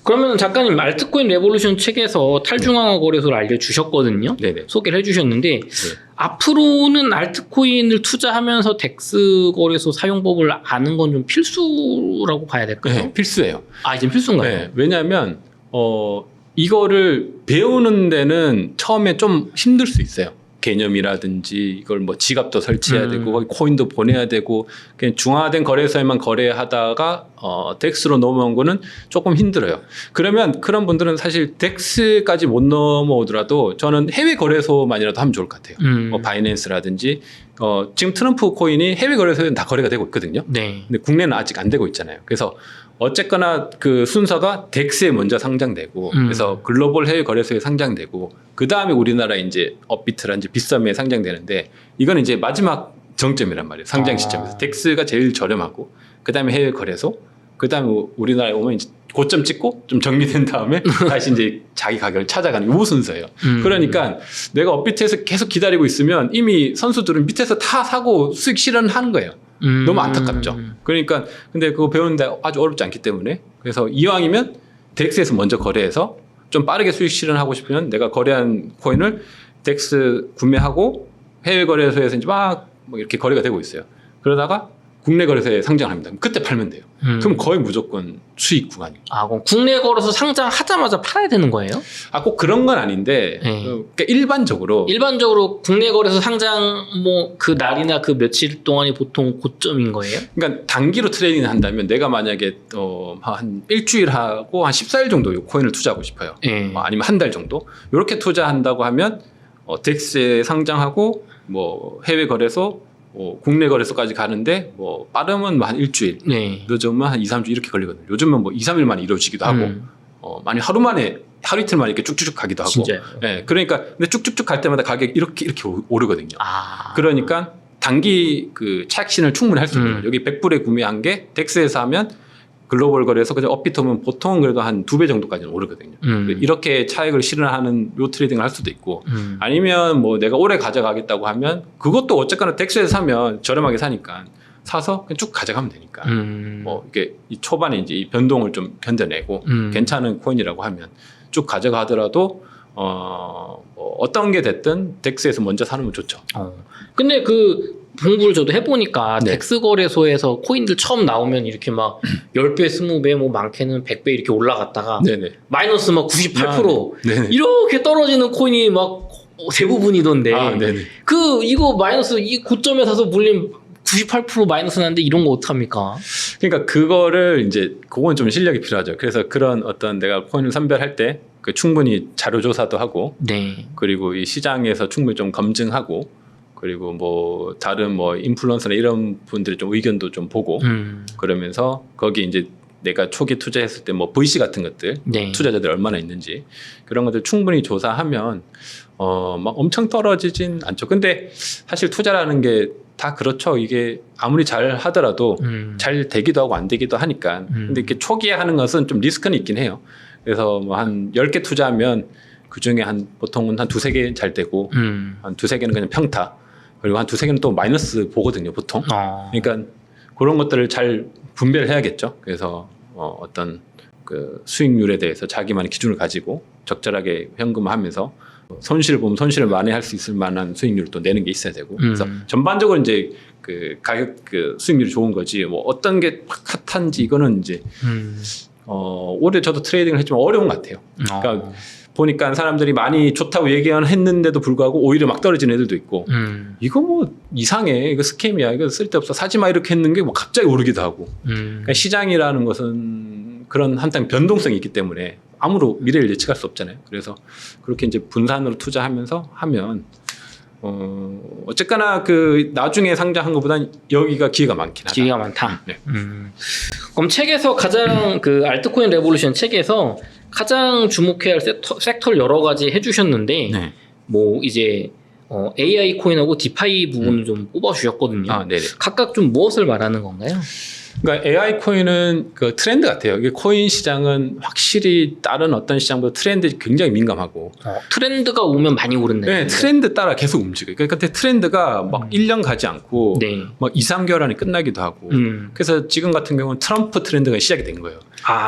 그러면 작가님 알트코인 레볼루션 책에서 탈중앙화 거래소를 알려주셨거든요. 네네. 소개를 해주셨는데 네. 앞으로는 알트코인을 투자하면서 덱스 거래소 사용법을 아는 건 좀 필수라고 봐야 될까요? 네, 필수예요. 아 이제 필수인가요? 네, 왜냐하면 이거를 배우는 데는 처음에 좀 힘들 수 있어요. 개념이라든지 이걸 뭐 지갑도 설치해야 되고 거기 코인도 보내야 되고 그냥 중화된 거래소에만 거래하다가 덱스로 넘어온 거는 조금 힘들어요. 그러면 그런 분들은 사실 덱스까지 못 넘어오더라도 저는 해외 거래소만이라도 하면 좋을 것 같아요. 뭐 바이낸스라든지 지금 트럼프 코인이 해외 거래소에는 다 거래가 되고 있거든요. 네. 근데 국내는 아직 안 되고 있잖아요. 그래서 어쨌거나 그 순서가 덱스에 먼저 상장되고 그래서 글로벌 해외 거래소에 상장되고 그 다음에 우리나라 이제 업비트라든지 빗썸에 상장되는데 이건 이제 마지막 정점이란 말이에요. 상장 시점에서 덱스가 제일 저렴하고 그 다음에 해외 거래소 그 다음에 우리나라에 오면 이제 고점 찍고 좀 정리된 다음에 다시 이제 자기 가격을 찾아가는 요 순서예요. 그러니까 내가 업비트에서 계속 기다리고 있으면 이미 선수들은 밑에서 다 사고 수익 실현하는 거예요. 너무 안타깝죠. 그러니까 근데 그거 배우는데 아주 어렵지 않기 때문에 그래서 이왕이면 덱스에서 먼저 거래해서 좀 빠르게 수익 실현하고 싶으면 내가 거래한 코인을 덱스 구매하고 해외 거래소에서 이제 막 이렇게 거래가 되고 있어요. 그러다가 국내 거래소에 상장을 합니다. 그때 팔면 돼요. 그럼 거의 무조건 수익 구간이에요. 아, 그럼 국내 거래소 상장하자마자 팔아야 되는 거예요? 꼭 그런 건 아닌데 네. 그러니까 일반적으로 국내 거래소 상장 뭐 그 날이나 그 며칠 동안이 보통 고점인 거예요? 그러니까 단기로 트레이딩을 한다면 내가 만약에 한 일주일 하고 한 14일 정도 이 코인을 투자하고 싶어요. 네. 아니면 한 달 정도 이렇게 투자한다고 하면 덱스에 상장하고 뭐 해외 거래소 국내 거래소까지 가는데 뭐 빠르면 뭐 한 일주일, 네. 늦으면 한 2, 3주 이렇게 걸리거든요. 요즘은 뭐 2, 3일 만에 이루어지기도 하고 많이 하루 이틀 만에 이렇게 쭉쭉쭉 가기도 하고. 진짜요? 네, 그러니까 근데 쭉쭉쭉 갈 때마다 가격이 이렇게 오르거든요. 아. 그러니까 단기 그 착신을 충분히 할 수 있는 거예요. 여기 100불에 구매한 게 덱스에서 하면 글로벌 거래소 그냥 업비트면 보통은 그래도 한 2배 정도까지는 오르거든요. 이렇게 차익을 실현하는 요 트레이딩을 할 수도 있고 아니면 뭐 내가 오래 가져가겠다고 하면 그것도 어쨌거나 덱스에서 사면 저렴하게 사니까 사서 그냥 쭉 가져가면 되니까 뭐 이게 이 초반에 이제 이 변동을 좀 견뎌내고 괜찮은 코인이라고 하면 쭉 가져가더라도 뭐 어떤 게 됐든 덱스에서 먼저 사는 좋죠. 근데 그 공부를 저도 해보니까 네. 덱스 거래소에서 코인들 처음 나오면 이렇게 막 10배, 20배, 뭐 많게는 100배 이렇게 올라갔다가 네네. 마이너스 막 98% 네네. 이렇게 떨어지는 코인이 막 대부분이던데 네네. 이거 마이너스 이 고점에 사서 물린 98% 마이너스 나는데 이런 거 어떡합니까? 그러니까 그거를 이제 그건 좀 실력이 필요하죠. 그래서 그런 어떤 내가 코인을 선별할 때 그 충분히 자료 조사도 하고 네. 그리고 이 시장에서 충분히 좀 검증하고 그리고 뭐 다른 뭐 인플루언서나 이런 분들의 좀 의견도 좀 보고 그러면서 거기 이제 내가 초기 투자했을 때 뭐 VC 같은 것들 네. 투자자들이 얼마나 있는지 그런 것들 충분히 조사하면 막 엄청 떨어지진 않죠. 근데 사실 투자라는 게 다 그렇죠. 이게 아무리 잘 하더라도 잘 되기도 하고 안 되기도 하니까. 근데 이렇게 초기에 하는 것은 좀 리스크는 있긴 해요. 그래서 뭐 한 10개 투자하면 그 중에 보통은 한 2-3개 잘 되고 한 2-3개는 그냥 평타. 그리고 한 2-3개는 또 마이너스 보거든요, 보통. 그러니까 그런 것들을 잘 분배를 해야겠죠. 그래서 어떤 그 수익률에 대해서 자기만의 기준을 가지고 적절하게 현금화하면서 손실을 보면 손실을 만회할 수 있을 만한 수익률을 또 내는 게 있어야 되고. 그래서 전반적으로 이제 그 가격 그 수익률이 좋은 거지. 뭐 어떤 게 핫한지 이거는 이제 올해 저도 트레이딩을 했지만 어려운 것 같아요. 그러니까 보니까 사람들이 많이 좋다고 얘기했는데도 불구하고 오히려 막 떨어지는 애들도 있고 이거 뭐 이상해 이거 스캠이야 이거 쓸데없어 사지마 이렇게 했는 게 뭐 갑자기 오르기도 하고 그러니까 시장이라는 것은 그런 한탕 변동성이 있기 때문에 아무로 미래를 예측할 수 없잖아요. 그래서 그렇게 이제 분산으로 투자하면서 하면 어쨌거나 그 나중에 상장한 것보다는 여기가 기회가 많긴 하다. 기회가 많다. 네. 그럼 책에서 가장 그 알트코인 레볼루션 책에서 가장 주목해야 할 섹터를 여러 가지 해주셨는데 네. 뭐 이제 AI 코인하고 디파이 부분을 좀 뽑아주셨거든요. 네네. 각각 좀 무엇을 말하는 건가요? 그러니까 AI 코인은 그 트렌드 같아요. 이게 코인 시장은 확실히 다른 어떤 시장보다 트렌드에 굉장히 민감하고 트렌드가 오면 많이 오른다. 네, 트렌드 따라 계속 움직여요. 그러니까 트렌드가 막 1년 가지 않고 네. 막 2, 3개월 안에 끝나기도 하고 그래서 지금 같은 경우는 트럼프 트렌드가 시작이 된 거예요.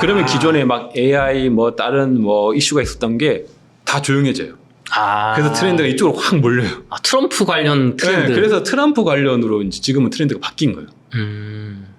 그러면 기존에 막 AI 뭐 다른 뭐 이슈가 있었던 게 다 조용해져요. 그래서 트렌드가 이쪽으로 확 몰려요. 트럼프 관련 트렌드. 네, 그래서 트럼프 관련으로 이제 지금은 트렌드가 바뀐 거예요.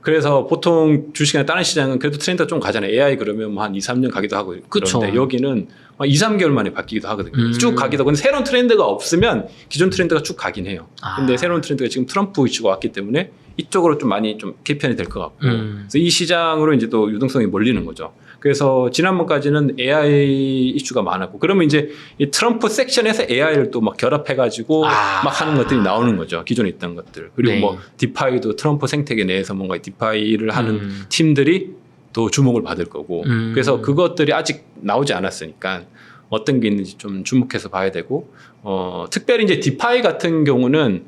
그래서 보통 주식이나 다른 시장은 그래도 트렌드가 좀 가잖아요. AI 그러면 뭐 한 2, 3년 가기도 하고 그런데 여기는 2, 3개월 만에 바뀌기도 하거든요. 쭉 가기도 하고 근데 새로운 트렌드가 없으면 기존 트렌드가 쭉 가긴 해요. 근데 새로운 트렌드가 지금 트럼프 이슈가 왔기 때문에 이쪽으로 좀 많이 좀 개편이 될 것 같고 그래서 이 시장으로 이제 또 유동성이 몰리는 거죠. 그래서 지난번까지는 AI 이슈가 많았고 그러면 이제 이 트럼프 섹션에서 AI를 또 막 결합해가지고 막 하는 것들이 나오는 거죠. 기존에 있던 것들. 그리고 네. 뭐 디파이도 트럼프 생태계 내에서 뭔가 디파이를 하는 팀들이 또 주목을 받을 거고 그래서 그것들이 아직 나오지 않았으니까 어떤 게 있는지 좀 주목해서 봐야 되고 특별히 이제 디파이 같은 경우는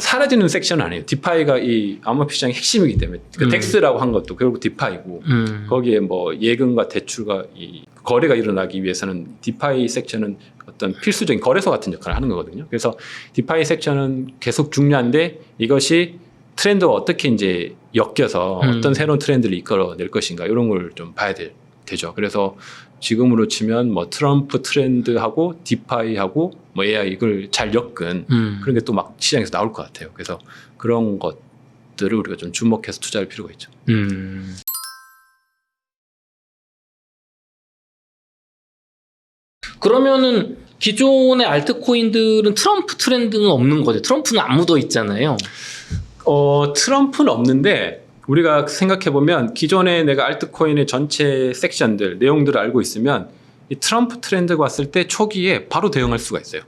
사라지는 섹션은 아니에요. 디파이가 이 암호화폐 시장의 핵심이기 때문에 그 덱스라고 한 것도 결국 디파이고 거기에 뭐 예금과 대출과 이 거래가 일어나기 위해서는 디파이 섹션은 어떤 필수적인 거래소 같은 역할을 하는 거거든요. 그래서 디파이 섹션은 계속 중요한데 이것이 트렌드와 어떻게 이제 엮여서 어떤 새로운 트렌드를 이끌어낼 것인가 이런 걸 좀 봐야 되죠. 그래서 지금으로 치면 뭐 트럼프 트렌드하고 디파이하고 뭐 AI 이걸 잘 엮은 그런 게 또 막 시장에서 나올 것 같아요. 그래서 그런 것들을 우리가 좀 주목해서 투자할 필요가 있죠. 그러면은 기존의 알트코인들은 트럼프 트렌드는 없는 거죠. 트럼프는 안 묻어 있잖아요. 트럼프는 없는데 우리가 생각해보면 기존에 내가 알트코인의 전체 섹션들, 내용들을 알고 있으면 이 트럼프 트렌드가 왔을 때 초기에 바로 대응할 수가 있어요.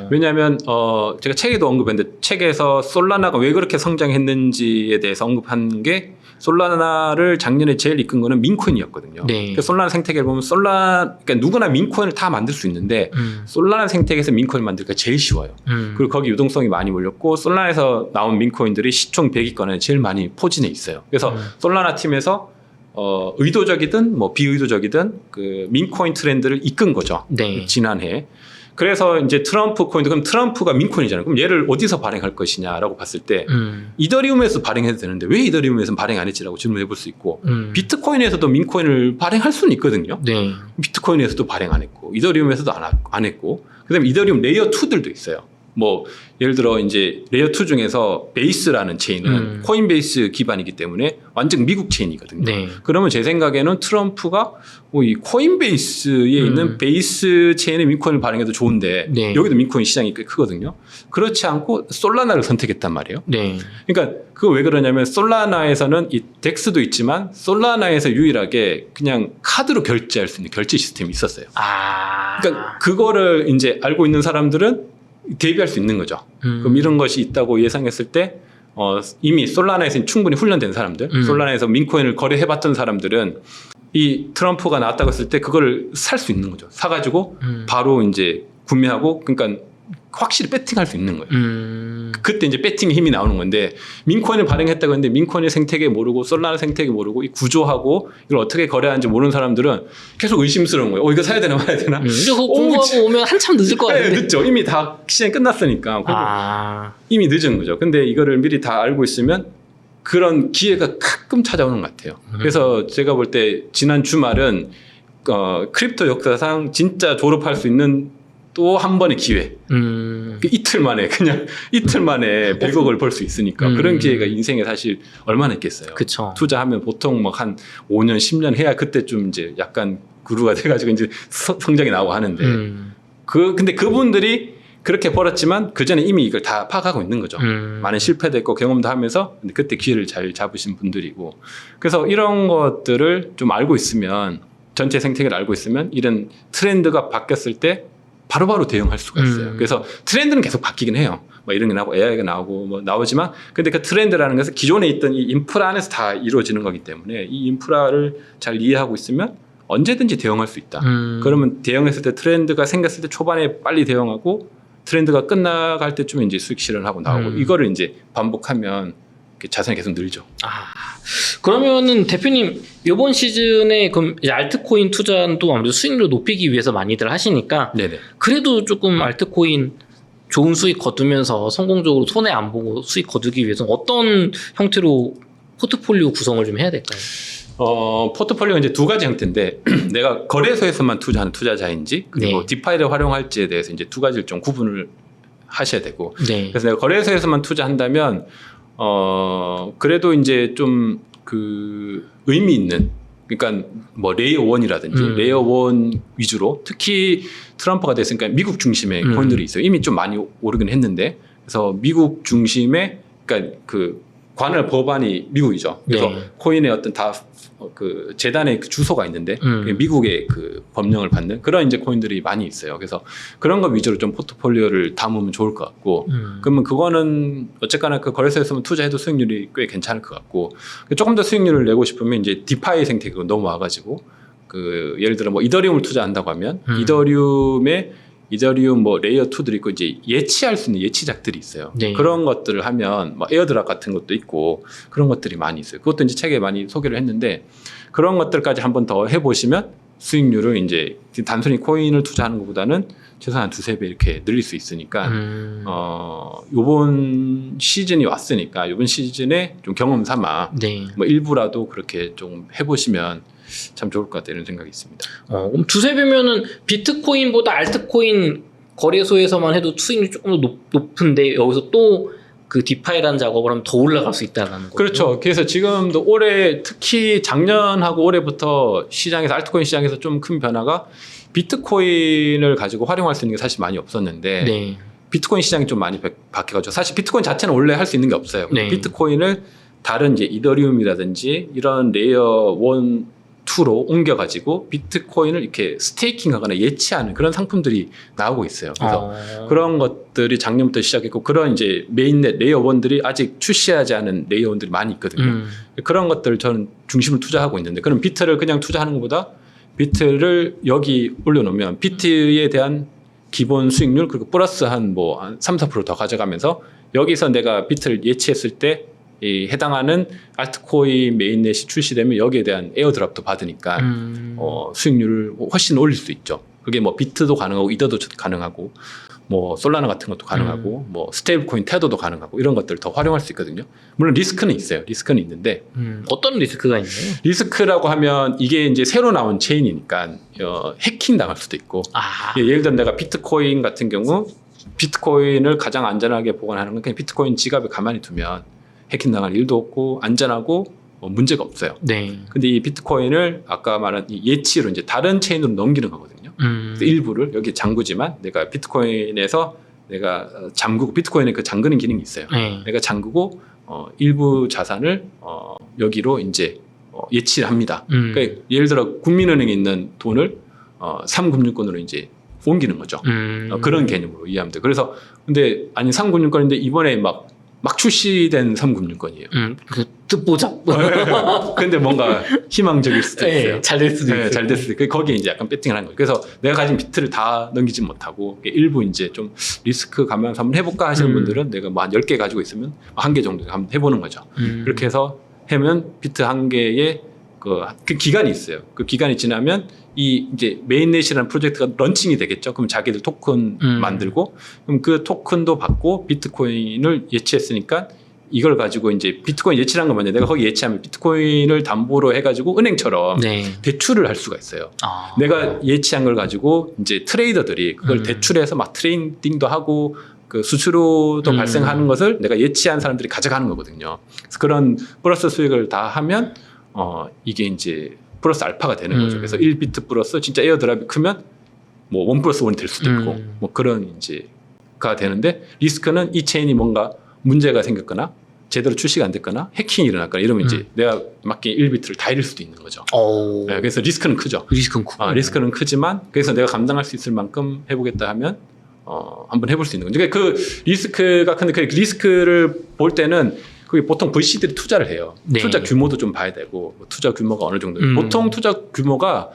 왜냐하면 제가 책에도 언급했는데 책에서 솔라나가 왜 그렇게 성장했는지에 대해서 언급한 게 솔라나를 작년에 제일 이끈 거는 민코인이었거든요. 네. 그러니까 솔라나 생태계를 보면 그러니까 누구나 민코인을 다 만들 수 있는데 솔라나 생태계에서 민코인 만들기가 제일 쉬워요. 그리고 거기 유동성이 많이 몰렸고 솔라나에서 나온 민코인들이 시총 100위권에 제일 많이 포진해 있어요. 그래서 솔라나 팀에서 의도적이든 뭐 비의도적이든 그 민코인 트렌드를 이끈 거죠. 네. 지난해. 그래서 이제 트럼프 코인도 그럼 트럼프가 민코인이잖아요. 그럼 얘를 어디서 발행할 것이냐라고 봤을 때 이더리움에서 발행해도 되는데 왜 이더리움에서는 발행 안 했지라고 질문해 볼 수 있고 비트코인에서도 민코인을 발행할 수는 있거든요. 네. 비트코인에서도 발행 안 했고 이더리움에서도 안 했고 그다음에 이더리움 레이어 2들도 있어요. 뭐 예를 들어 이제 레이어 2 중에서 베이스라는 체인은 코인베이스 기반이기 때문에 완전 미국 체인이거든요. 네. 그러면 제 생각에는 트럼프가 이 코인베이스에 있는 베이스 체인의 민코인을 발행해도 좋은데 네. 여기도 민코인 시장이 꽤 크거든요. 그렇지 않고 솔라나를 선택했단 말이에요. 네. 그러니까 그거 왜 그러냐면 솔라나에서는 이 덱스도 있지만 솔라나에서 유일하게 그냥 카드로 결제할 수 있는 결제 시스템이 있었어요. 그러니까 그거를 이제 알고 있는 사람들은 대비할 수 있는 거죠. 그럼 이런 것이 있다고 예상했을 때 이미 솔라나에서 충분히 훈련된 사람들, 솔라나에서 민코인을 거래해봤던 사람들은 이 트럼프가 나왔다고 했을 때 그거를 살 수 있는 거죠. 사가지고 바로 이제 구매하고 그러니까 확실히 배팅할 수 있는 거예요. 그때 이제 배팅의 힘이 나오는 건데 민코인을 발행했다고 했는데 민코인의 생태계 모르고 솔라나 생태계 모르고 이 구조하고 이걸 어떻게 거래하는지 모르는 사람들은 계속 의심스러운 거예요. 이거 사야 되나 말아야 되나? 근데 그거 공부하고 오면 한참 늦을 것 같은데. 네, 늦죠. 이미 다 시장이 끝났으니까. 이미 늦은 거죠. 근데 이거를 미리 다 알고 있으면 그런 기회가 가끔 찾아오는 것 같아요. 그래서 제가 볼 때 지난 주말은 크립토 역사상 진짜 졸업할 수 있는 또 한 번의 기회. 이틀 만에 그냥 이틀 만에 100억을 벌 수 있으니까 그런 기회가 인생에 사실 얼마나 있겠어요. 그쵸. 투자하면 보통 막 한 5년, 10년 해야 그때 좀 이제 약간 구루가 돼가지고 이제 성장이 나오고 하는데 근데 그분들이 그렇게 벌었지만 그 전에 이미 이걸 다 파악하고 있는 거죠. 많은 실패도 했고 경험도 하면서 근데 그때 기회를 잘 잡으신 분들이고 그래서 이런 것들을 좀 알고 있으면 전체 생태계를 알고 있으면 이런 트렌드가 바뀌었을 때 바로바로 대응할 수가 있어요. 그래서 트렌드는 계속 바뀌긴 해요. 뭐 이런 게 나오고 AI가 나오고 뭐 나오지만 근데 그 트렌드라는 것은 기존에 있던 이 인프라 안에서 다 이루어지는 거기 때문에 이 인프라를 잘 이해하고 있으면 언제든지 대응할 수 있다. 그러면 대응했을 때 트렌드가 생겼을 때 초반에 빨리 대응하고 트렌드가 끝나갈 때쯤에 이제 수익 실현하고 나오고 이거를 이제 반복하면 자산이 계속 늘죠. 그러면은 대표님 이번 시즌에 그럼 이제 알트코인 투자도 아무래도 수익률을 높이기 위해서 많이들 하시니까 네네. 그래도 조금 알트코인 좋은 수익 거두면서 성공적으로 손해 안 보고 수익 거두기 위해서 어떤 형태로 포트폴리오 구성을 좀 해야 될까요? 포트폴리오가 이제 두 가지 형태인데 내가 거래소에서만 투자하는 투자자인지 그리고 네. 디파이를 활용할지에 대해서 이제 두 가지를 좀 구분을 하셔야 되고 네. 그래서 내가 거래소에서만 투자한다면 그래도 이제 좀 그 의미 있는 그러니까 뭐 레이어 1이라든지 레이어 1 위주로 특히 트럼프가 됐으니까 미국 중심의 코인들이 있어요. 이미 좀 많이 오르긴 했는데 그래서 미국 중심의 그러니까 그 관할 법안이 미국이죠. 그래서 네. 코인의 어떤 다 그 재단의 그 주소가 있는데 미국의 그 법령을 받는 그런 이제 코인들이 많이 있어요. 그래서 그런 거 위주로 좀 포트폴리오를 담으면 좋을 것 같고 그러면 그거는 어쨌거나 그 거래소에서만 투자해도 수익률이 꽤 괜찮을 것 같고 조금 더 수익률을 내고 싶으면 이제 디파이 생태계로 넘어와가지고 그 예를 들어 뭐 이더리움을 투자한다고 하면 이더리움 뭐 레이어 2들이 있고 이제 예치할 수 있는 예치작들이 있어요. 네. 그런 것들을 하면 뭐 에어드랍 같은 것도 있고 그런 것들이 많이 있어요. 그것도 이제 책에 많이 소개를 했는데 그런 것들까지 한번 더 해보시면 수익률을 이제 단순히 코인을 투자하는 것보다는 최소한 두세 배 이렇게 늘릴 수 있으니까 요번 시즌이 왔으니까 요번 시즌에 좀 경험 삼아 네. 뭐 일부라도 그렇게 좀 해보시면 참 좋을 것 같다 이런 생각이 있습니다. 그럼 두세 배면은 비트코인보다 알트코인 거래소에서만 해도 수익률이 조금 더 높은데 여기서 또 그 디파이라는 작업을 하면 더 올라갈 수 있다는 거죠. 그렇죠. 그래서 지금도 올해 특히 작년하고 올해부터 시장에서 알트코인 시장에서 좀 큰 변화가 비트코인을 가지고 활용할 수 있는 게 사실 많이 없었는데 네. 비트코인 시장이 좀 많이 바뀌어가지고 사실 비트코인 자체는 원래 할 수 있는 게 없어요. 네. 비트코인을 다른 이제 이더리움이라든지 이런 레이어 1, 2로 옮겨가지고 비트코인을 이렇게 스테이킹하거나 예치하는 그런 상품들이 나오고 있어요. 그래서 그런 것들이 작년부터 시작했고 그런 이제 메인넷 레이어 1들이 아직 출시하지 않은 레이어 1들이 많이 있거든요. 그런 것들을 저는 중심으로 투자하고 있는데 그럼 비트를 그냥 투자하는 것보다 비트를 여기 올려놓으면 비트에 대한 기본 수익률 그리고 플러스 한 3, 4% 더 가져가면서 여기서 내가 비트를 예치했을 때 이 해당하는 알트코인 메인넷이 출시되면 여기에 대한 에어드랍도 받으니까 수익률을 훨씬 올릴 수 있죠. 그게 뭐 비트도 가능하고 이더도 가능하고 뭐 솔라나 같은 것도 가능하고 뭐 스테이블코인 테더도 가능하고 이런 것들을 더 활용할 수 있거든요. 물론 리스크는 있어요. 리스크는 있는데 어떤 리스크가 있나요? 리스크라고 하면 이게 이제 새로 나온 체인이니까 해킹 당할 수도 있고 예를 들어 내가 비트코인 같은 경우 비트코인을 가장 안전하게 보관하는 건 그냥 비트코인 지갑에 가만히 두면 해킹 당할 일도 없고 안전하고 문제가 없어요. 네. 근데 이 비트코인을 아까 말한 이 예치로 이제 다른 체인으로 넘기는 거거든요. 그래서 일부를 여기 잠그지만 내가 비트코인에서 내가 잠그고 비트코인에 그 잠그는 기능이 있어요. 네. 내가 잠그고 일부 자산을 여기로 이제 예치를 합니다. 그러니까 예를 들어 국민은행에 있는 돈을 3금융권으로 이제 옮기는 거죠. 그런 개념으로 이해하면 돼요. 그래서 근데 아니 3금융권인데 이번에 막 출시된 3금융권이에요. 그 뜻보자. 근데 뭔가 희망적일 수도 있어요. 네, 잘 될 수도 있어요. 잘 됐을 때 거기에 이제 약간 배팅을 한 거예요. 그래서 내가 가진 비트를 다 넘기지 못하고 일부 이제 좀 리스크 감면서 한번 해볼까 하시는 분들은 내가 뭐 한 10개 가지고 있으면 1개 정도 한번 해보는 거죠. 그렇게 해서 하면 비트 1개에 그 기간이 있어요. 그 기간이 지나면 이 이제 메인넷이라는 프로젝트가 런칭이 되겠죠. 그럼 자기들 토큰 만들고 그럼 그 토큰도 받고 비트코인을 예치했으니까 이걸 가지고 이제 비트코인 예치란 건 뭐냐? 내가 거기 예치하면 비트코인을 담보로 해가지고 은행처럼 네. 대출을 할 수가 있어요. 내가 예치한 걸 가지고 이제 트레이더들이 그걸 대출해서 막 트레이딩도 하고 그 수수료도 발생하는 것을 내가 예치한 사람들이 가져가는 거거든요. 그래서 그런 플러스 수익을 다 하면 이게 이제 플러스 알파가 되는 거죠. 그래서 1비트 플러스 진짜 에어드랍이 크면 뭐 1 플러스 1이 될 수도 있고 뭐 그런 이제가 되는데 리스크는 이 체인이 뭔가 문제가 생겼거나 제대로 출시가 안 됐거나 해킹이 일어났거나 이러면 이제 내가 맡긴 1비트를 다 잃을 수도 있는 거죠. 네, 그래서 리스크는 크죠. 리스크는 크지만 그래서 내가 감당할 수 있을 만큼 해보겠다 하면 한번 해볼 수 있는 거죠. 그러니까 그 리스크가 큰데 그 리스크를 볼 때는 그게 보통 VC들이 투자를 해요. 네. 투자 규모도 좀 봐야 되고 투자 규모가 어느 정도. 보통 투자 규모가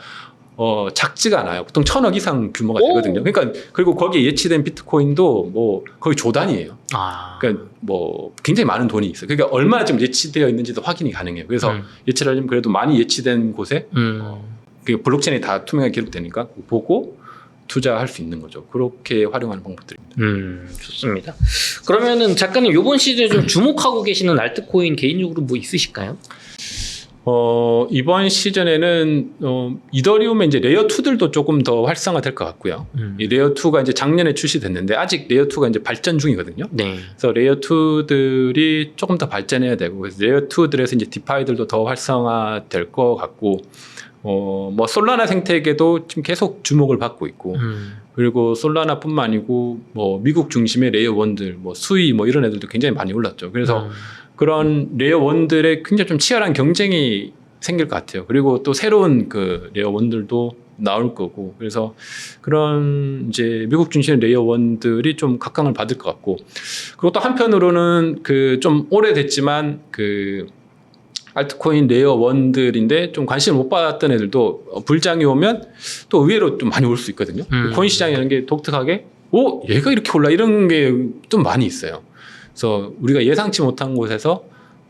작지가 않아요. 보통 1,000억 이상 규모가 오. 되거든요. 그러니까 그리고 거기에 예치된 비트코인도 뭐 거의 조 단위예요. 아. 그러니까 뭐 굉장히 많은 돈이 있어요. 그러니까 얼마나 지금 예치되어 있는지도 확인이 가능해요. 그래서 예치를 하려면 그래도 많이 예치된 곳에 그 블록체인이 다 투명하게 기록되니까 보고 투자할 수 있는 거죠. 그렇게 활용하는 방법들입니다. 좋습니다. 그러면은 작가님 이번 시즌에 좀 주목하고 계시는 알트코인 개인적으로 뭐 있으실까요? 이번 시즌에는 이더리움의 이제 레이어 2들도 조금 더 활성화될 것 같고요. 이 레이어 2가 이제 작년에 출시됐는데 아직 레이어 2가 이제 발전 중이거든요. 네. 그래서 레이어 2들이 조금 더 발전해야 되고, 그래서 레이어 2들에서 이제 디파이들도 더 활성화될 것 같고, 뭐 솔라나 생태계도 지금 계속 주목을 받고 있고, 그리고 솔라나뿐만 아니고 뭐 미국 중심의 레이어 1들, 뭐 수이 뭐 이런 애들도 굉장히 많이 올랐죠. 그래서 그런 레이어 1들의 굉장히 좀 치열한 경쟁이 생길 것 같아요. 그리고 또 새로운 그 레이어 1들도 나올 거고, 그래서 그런 이제 미국 중심의 레이어 1들이 좀 각광을 받을 것 같고, 그리고 또 한편으로는 그 좀 오래됐지만 그 알트코인 레이어 1들인데 좀 관심을 못 받았던 애들도 불장이 오면 또 의외로 좀 많이 올 수 있거든요. 코인 시장이라는 게 독특하게 얘가 이렇게 올라 이런 게 좀 많이 있어요. 그래서 우리가 예상치 못한 곳에서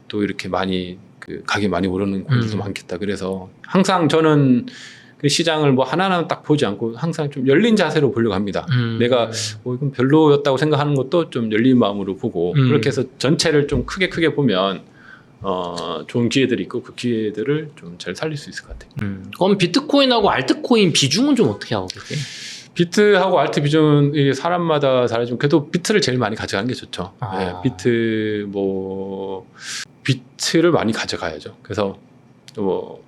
또 이렇게 많이 그 가격이 많이 오르는 곳도 많겠다. 그래서 항상 저는 그 시장을 뭐 하나하나 딱 보지 않고 항상 좀 열린 자세로 보려고 합니다. 내가 이건 별로였다고 생각하는 것도 좀 열린 마음으로 보고 그렇게 해서 전체를 좀 크게 보면 좋은 기회들이 있고 그 기회들을 좀 잘 살릴 수 있을 것 같아요. 그럼 비트코인하고 알트코인 비중은 좀 어떻게 하고 계세요? 비트하고 알트 비중은 이게 사람마다 다르지만 그래도 비트를 제일 많이 가져가는 게 좋죠. 네, 비트를 많이 가져가야죠. 그래서 뭐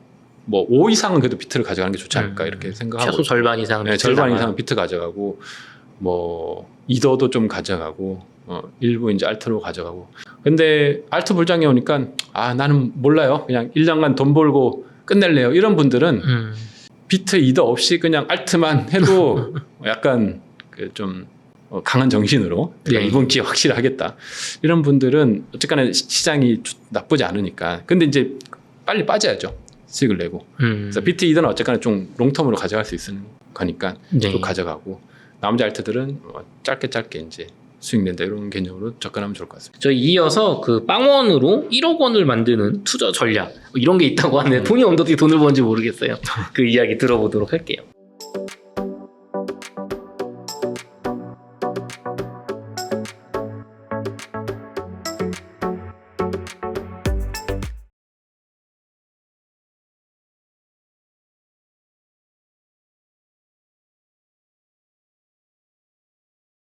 5 이상은 그래도 비트를 가져가는 게 좋지 않을까 이렇게 생각하고, 최소 절반 이상 네, 절반 이상은 비트 가져가고 뭐 이더도 좀 가져가고 일부 이제 알트로 가져가고. 근데 알트 불장이 오니까 나는 몰라요. 그냥 1년간 돈 벌고 끝낼래요. 이런 분들은 비트 이더 없이 그냥 알트만 해도 약간 그 좀 강한 정신으로 네. 이번 기회 확실히 하겠다. 이런 분들은 어쨌거나 시장이 나쁘지 않으니까. 근데 이제 빨리 빠져야죠. 수익을 내고. 그래서 비트 이더는 어쨌거나 좀 롱텀으로 가져갈 수 있는 거니까 네. 또 가져가고, 나머지 알트들은 짧게 이제 수익 낸다 이런 개념으로 접근하면 좋을 것 같습니다. 저 이어서 그 빵원으로 1억 원을 만드는 투자 전략 이런 게 있다고 하는데 돈이 어떻게 돈을 버는지 모르겠어요. 그 이야기 들어보도록 할게요.